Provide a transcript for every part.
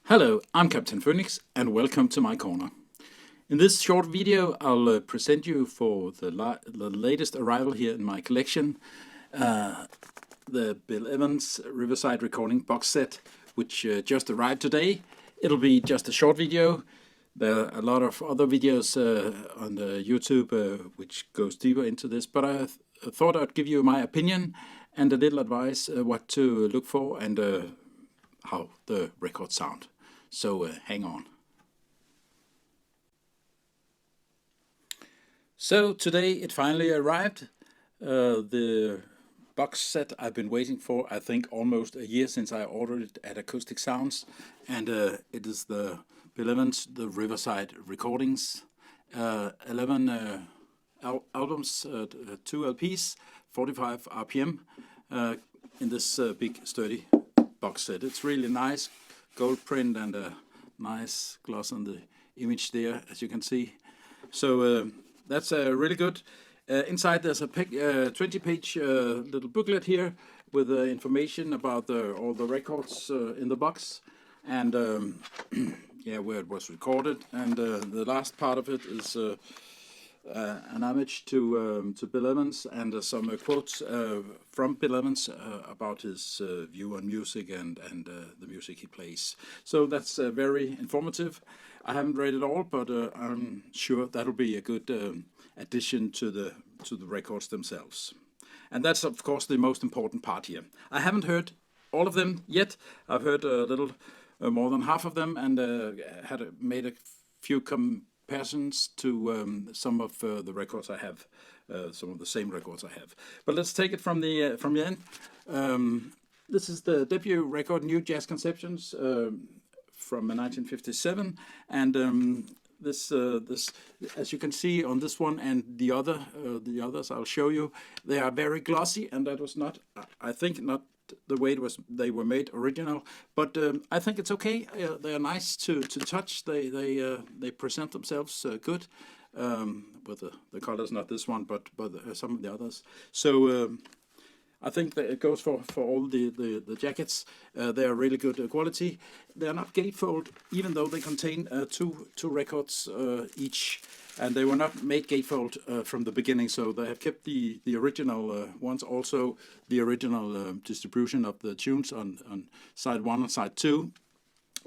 Hello, I'm Captain Phoenix and welcome to my corner. In this short video I'll present you for the latest arrival here in my collection, the Bill Evans Riverside Recording box set, which just arrived today. It'll be just a short video. There are a lot of other videos on the YouTube which goes deeper into this, but I thought I'd give you my opinion and a little advice what to look for and how the records sound. So hang on. So today it finally arrived. The box set I've been waiting for, I think almost a year since I ordered it at Acoustic Sounds, and it is the Bill Evans, the Riverside Recordings, 11 albums, 2 LPs, 45 RPM in this big sturdy box set. It's really nice. Gold print and a nice gloss on the image there, as you can see. So that's really good. Inside there's a 20-page little booklet here with information about all the records in the box and yeah, where it was recorded. And the last part of it is an homage to Bill Evans and some quotes from Bill Evans about his view on music and the music he plays. So that's very informative. I haven't read it all, but I'm sure that'll be a good addition to the records themselves. And that's of course the most important part here. I haven't heard all of them yet. I've heard a little more than half of them and made a few comparisons to some of the records I have, some of the same records I have. But let's take it from the end. This is the debut record, New Jazz Conceptions, from 1957, and this, as you can see on this one and the others I'll show you, they are very glossy, and that was not, I think, not the way they were made original, but I think it's okay. They are nice to touch. They present themselves good. With the colors, not this one, but some of the others. So I think that it goes for all the jackets. They are really good quality. They are not gatefold, even though they contain two records each. And they were not made gatefold from the beginning, so they have kept the original ones. Also, the original distribution of the tunes on side 1 and side 2,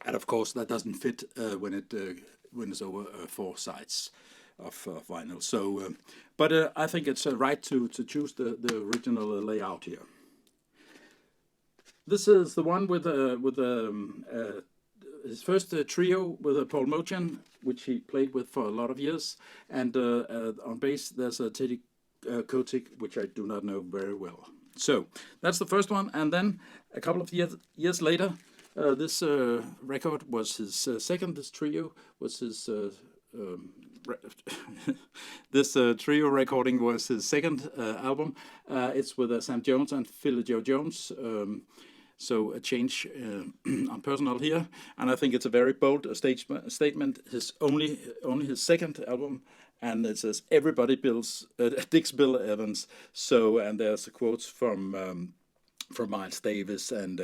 and of course that doesn't fit when it's over 4 sides of vinyl. So, but I think it's right to choose the original layout here. This is the one with his first trio with Paul Motian, which he played with for a lot of years, and on bass there's a Teddy Kotick, which I do not know very well. So that's the first one, and then a couple of years later, this record was his second. This trio was his this trio recording was his second album. It's with Sam Jones and Philly Joe Jones. So a change on personal here, and I think it's a very bold statement. His only his second album, and it says everybody digs Bill Evans. So, and there's quotes from Miles Davis and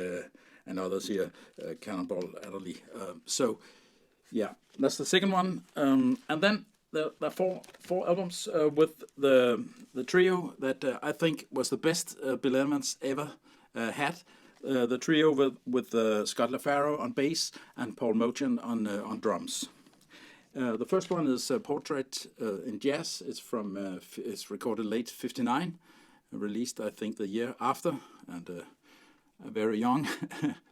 others here, Cannonball Adderley. So yeah, that's the second one, and then there are four albums with the trio that I think was the best Bill Evans ever had. The trio with Scott LaFaro on bass and Paul Motian on drums. The first one is Portrait in Jazz. It's from it's recorded late '59, released I think the year after, and a very young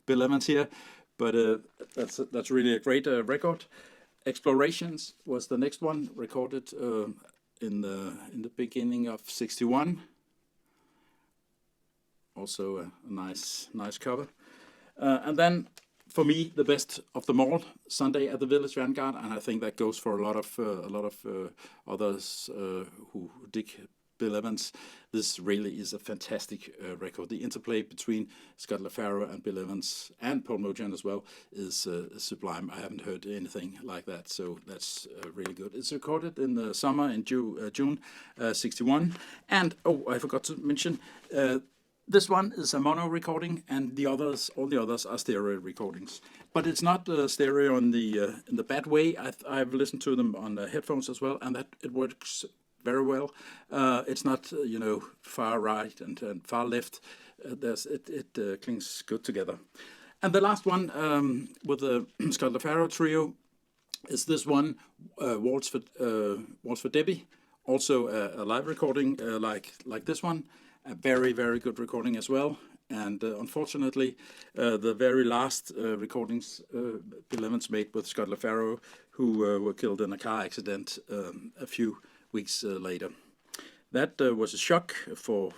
Bill Evans here. But that's really a great record. Explorations was the next one, recorded in the beginning of '61. Also a nice cover. And then, for me, the best of them all, Sunday at the Village Vanguard, and I think that goes for a lot of others who dig Bill Evans. This really is a fantastic record. The interplay between Scott LaFaro and Bill Evans and Paul Motian as well is sublime. I haven't heard anything like that, so that's really good. It's recorded in the summer in June '61, and oh, I forgot to mention. This one is a mono recording, and all the others are stereo recordings. But it's not stereo in the bad way. I've listened to them on the headphones as well, and that it works very well. It's not far right and far left. It clings good together. And the last one with the Pharaoh Trio is this one, Waltz for Debbie, also a live recording like this one. A very, very good recording as well. And unfortunately, the very last recordings Bill Evans made with Scott LaFaro, who were killed in a car accident a few weeks later. That was a shock for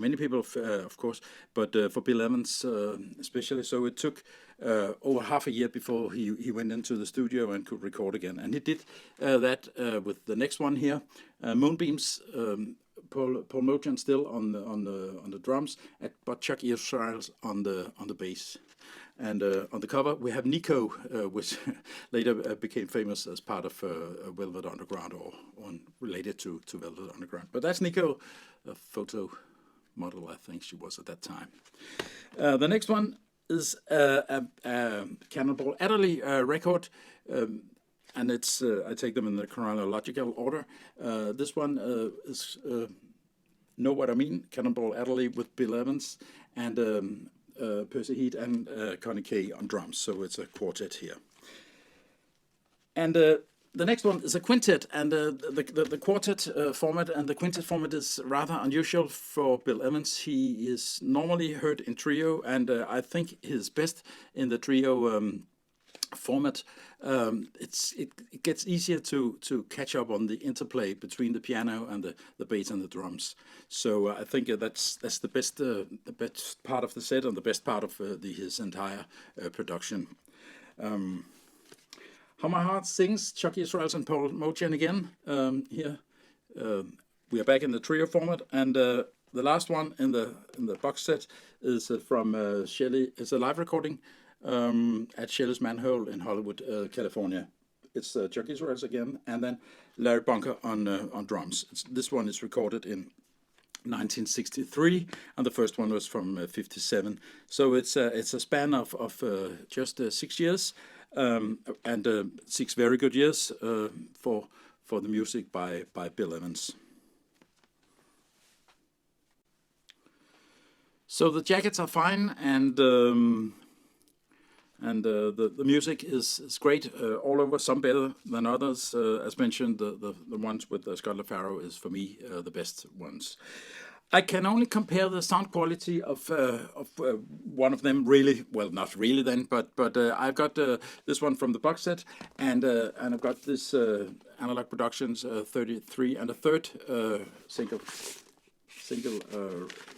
many people, of course, but for Bill Evans especially. So it took over half a year before he went into the studio and could record again. And he did that with the next one here, Moonbeams. Paul Mojan still on the drums, but Chuck Israels on the bass. And on the cover we have Nico, which later became famous as part of Velvet Underground or related to Velvet Underground. But that's Nico, a photo model, I think she was at that time. The next one is a Cannonball Adderley record. And it's I take them in the chronological order. This one is Know What I Mean, Cannonball Adderley with Bill Evans and Percy Heath and Connie Kay on drums. So it's a quartet here. And the next one is a quintet, and the quartet format and the quintet format is rather unusual for Bill Evans. He is normally heard in trio, and I think his best in the trio format. It gets easier to catch up on the interplay between the piano and the bass and the drums. So I think that's the best part of the set and the best part of his entire production. How My Heart Sings, Chuck Israels and Paul Mojan again. Here we are back in the trio format, and the last one in the box set is from Shelley. It's a live recording at Shelley's Manhole in Hollywood, California. It's Chuck Israels again, and then Larry Bunker on drums. This one is recorded in 1963, and the first one was from 57. So it's a span of just 6 years, and 6 very good years for the music by Bill Evans. So the jackets are fine, and the music is great all over. Some better than others. As mentioned, the ones with Scott LaFaro is for me the best ones. I can only compare the sound quality of one of them. Really, well, not really then, but I've got this one from the box set, and I've got this Analog Productions 33 and a third single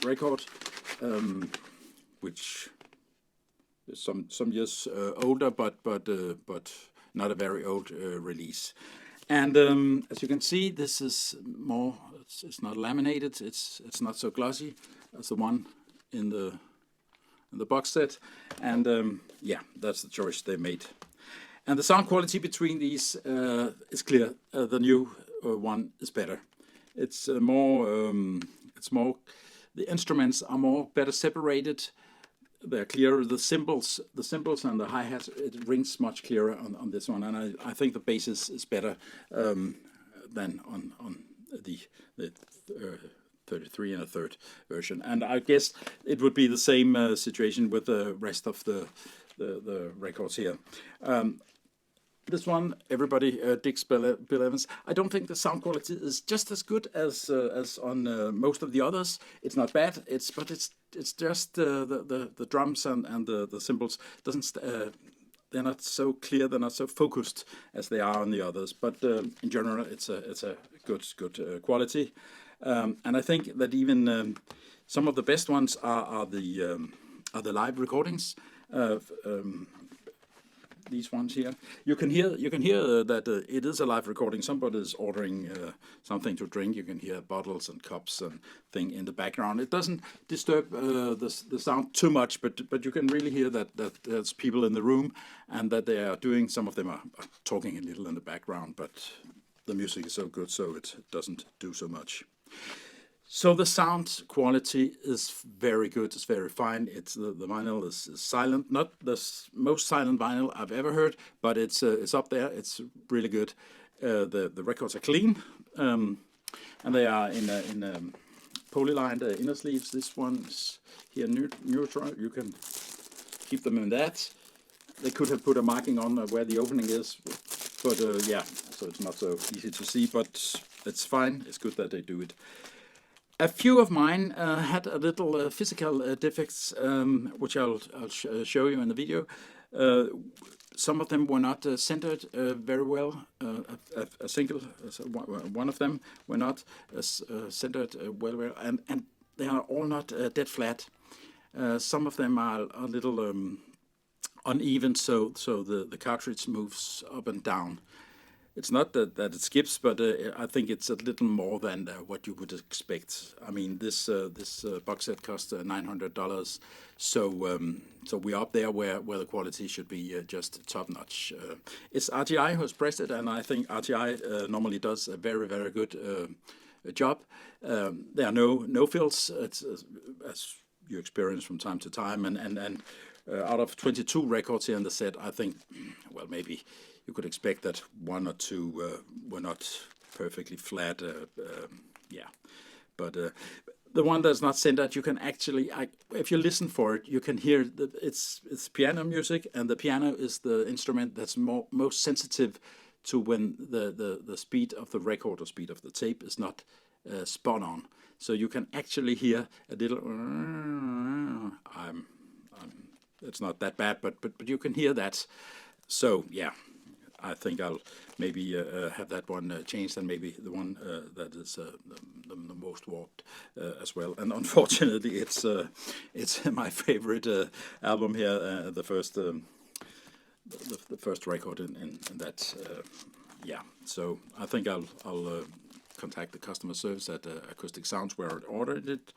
record, which is some years older, but not a very old release. And as you can see, this is more. It's not laminated. It's not so glossy as the one in the box set. And yeah, that's the choice they made. And the sound quality between these is clear. The new one is better. It's more. The instruments are better separated. They're clearer. The cymbals and the hi-hats, it rings much clearer on this one, and I think the bass is better than on the 33 and a third version. And I guess it would be the same situation with the rest of the records here. This one, everybody digs Bill Evans. I don't think the sound quality is just as good as on most of the others. It's not bad. It's just the drums and the cymbals they're not so clear. They're not so focused as they are on the others. But in general, it's a good quality. And I think that even some of the best ones are the live recordings. These ones here, you can hear that it is a live recording. Somebody is ordering something to drink. You can hear bottles and cups and thing in the background. It doesn't disturb the sound too much, but you can really hear that there's people in the room and that they are doing. Some of them are talking a little in the background, but the music is so good, so it doesn't do so much. So the sound quality is very good. It's very fine. It's the vinyl is silent, not the most silent vinyl I've ever heard, but it's up there. It's really good. The records are clean, and they are in polylined inner sleeves. This one's here neutral. You can keep them in that. They could have put a marking on where the opening is, but yeah, so it's not so easy to see. But it's fine. It's good that they do it. A few of mine had a little physical defects, which I'll show you in the video. Some of them were not centered very well. A single, one of them were not centered well, and they are all not dead flat. Some of them are a little uneven, so the cartridge moves up and down. It's not that it skips, but I think it's a little more than what you would expect. I mean, this box set cost $900, so we're up there where the quality should be just top notch. It's RTI who's pressed it, and I think RTI normally does a very good job. There are no fills, as you experience from time to time, and out of 22 records here in the set, I think, well, maybe you could expect that one or two were not perfectly flat. Yeah, but the one that's not centered, you can actually, if you listen for it, you can hear that it's piano music, and the piano is the instrument that's most sensitive to when the speed of the record or speed of the tape is not spot on. So you can actually hear a little. It's not that bad, but you can hear that. So yeah, I think I'll maybe have that one changed, and maybe the one that is the most warped as well. And unfortunately, it's my favorite album here, the first record in that. Yeah, so I think I'll contact the customer service at Acoustic Sounds where I ordered it.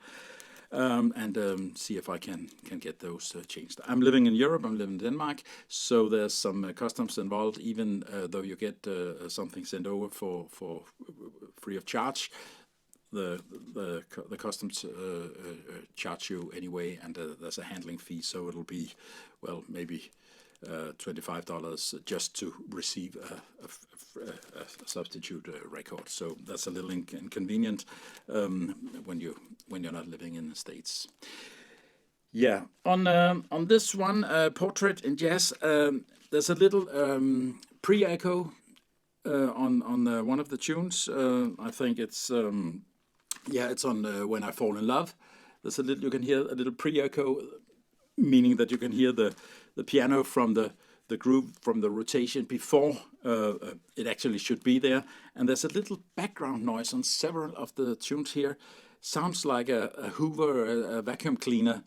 And see if I can get those changed. I'm living in Europe. I'm living in Denmark, so there's some customs involved. Even though you get something sent over for free of charge, the customs charge you anyway, and there's a handling fee. So it'll be, well, maybe $25 just to receive a substitute record. So that's a little inconvenient when you're not living in the States. Yeah, on this one, Portrait in Jazz, there's a little pre-echo on one of the tunes. I think it's it's on When I Fall in Love. There's a little, you can hear a little pre-echo, meaning that you can hear the piano from the groove, from the rotation before it actually should be there. And there's a little background noise on several of the tunes here. Sounds like a Hoover, a vacuum cleaner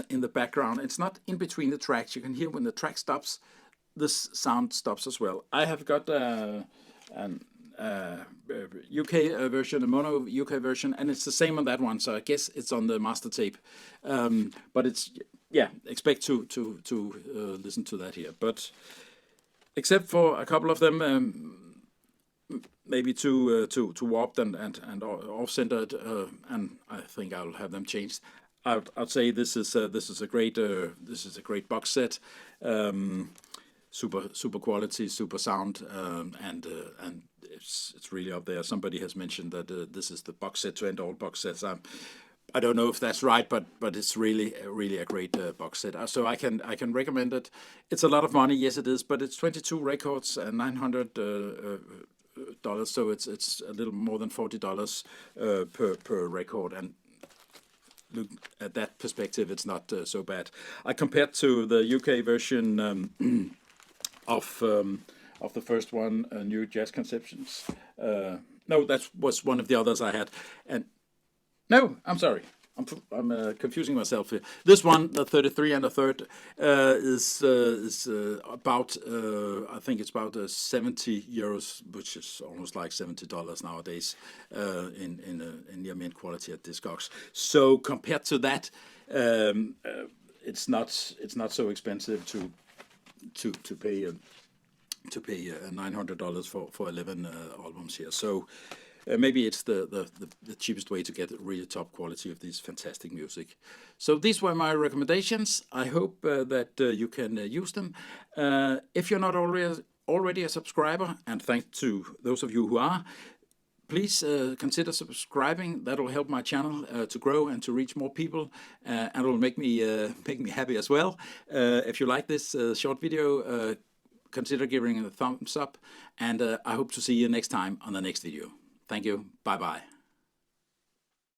in the background. It's not in between the tracks. You can hear when the track stops, this sound stops as well. I have got an UK version, a mono UK version, and it's the same on that one. So I guess it's on the master tape, but it's expect to listen to that here. But except for a couple of them, maybe too warped and off-centered, and I think I'll have them changed. I'd say this is a great box set. Super quality, super sound, and it's really up there. Somebody has mentioned that this is the box set to end all box sets. I don't know if that's right, but it's really a great box set. So I can recommend it. It's a lot of money, yes it is, but it's 22 records and $900. So it's a little more than $40 per record, and look at that perspective, it's not so bad. I compared to the UK version of the first one, New Jazz Conceptions. No, that was one of the others I had, and no, I'm sorry. I'm confusing myself here. This one, the 33 and a third, is about I think it's about 70 euros, which is almost like $70 nowadays in near mint quality at Discogs. So compared to that, it's not so expensive to pay $900 for 11 albums here. So maybe it's the cheapest way to get really top quality of this fantastic music. So these were my recommendations. I hope that you can use them. If you're not already a subscriber, and thanks to those of you who are, please consider subscribing. That will help my channel to grow and to reach more people, and it will make me happy as well. If you like this short video, consider giving it a thumbs up, and I hope to see you next time on the next video. Thank you. Bye-bye.